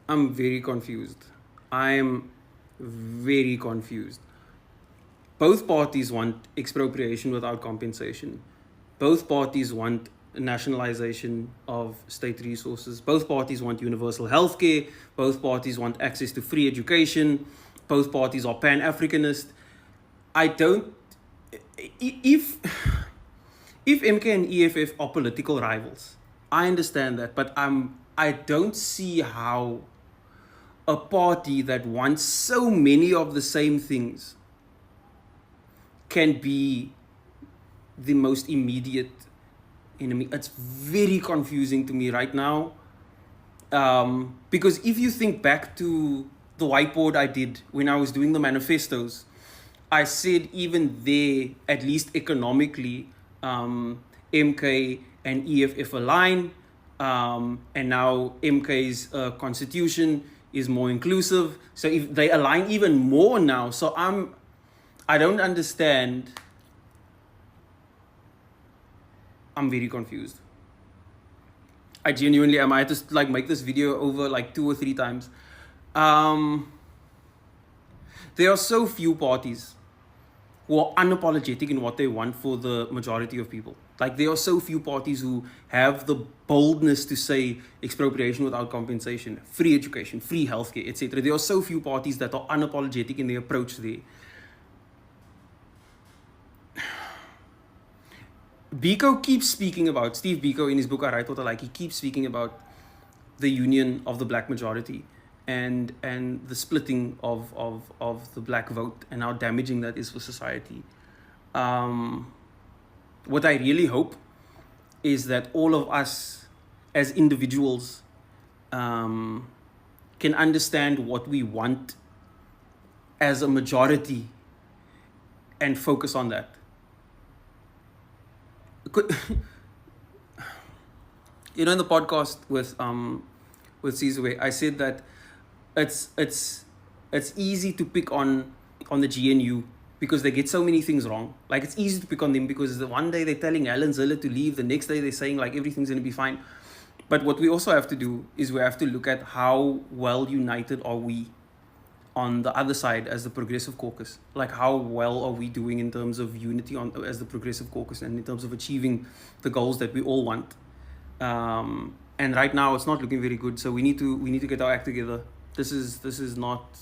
I'm very confused. I'm very confused. Both parties want expropriation without compensation. Both parties want nationalization of state resources. Both parties want universal healthcare. Both parties want access to free education. Both parties are pan-Africanist. I don't. If MK and EFF are political rivals, I understand that, but I don't see how a party that wants so many of the same things can be the most immediate enemy. It's very confusing to me right now. Because if you think back to the whiteboard I did when I was doing the manifestos, I said even there, at least economically, MK and EFF align, and now MK's constitution is more inclusive. So if they align even more now, so I don't understand. I'm very confused. I genuinely am. I had to make this video over 2 or 3 times. There are so few parties who are unapologetic in what they want for the majority of people. There are so few parties who have the boldness to say expropriation without compensation, free education, free healthcare, etc. There are so few parties that are unapologetic in their approach there. Biko keeps speaking about, Steve Biko in his book I Write What I Like, he keeps speaking about the union of the black majority and the splitting of the black vote and how damaging that is for society. What I really hope is that all of us as individuals can understand what we want as a majority and focus on that. In the podcast with Zizwele, I said that it's easy to pick on the GNU because they get so many things wrong. It's easy to pick on them because one day they're telling Alan Zille to leave, the next day they're saying everything's going to be fine. But what we also have to do is we have to look at how well united are we on the other side as the Progressive Caucus. How well are we doing in terms of unity as the Progressive Caucus and in terms of achieving the goals that we all want. And right now it's not looking very good, so we need to get our act together. This is not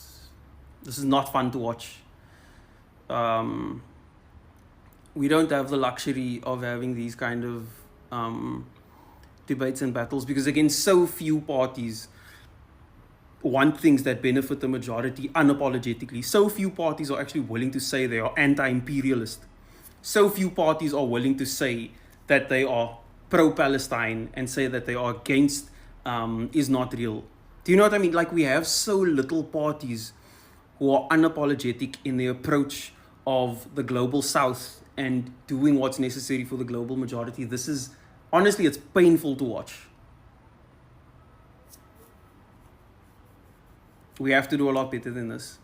fun to watch. We don't have the luxury of having these kind of debates and battles because again, so few parties want things that benefit the majority unapologetically. So few parties are actually willing to say they are anti-imperialist. So few parties are willing to say that they are pro-Palestine and say that they are against is not real. Do you know what I mean? We have so little parties who are unapologetic in their approach of the global south and doing what's necessary for the global majority. This is, honestly, it's painful to watch. We have to do a lot better than this.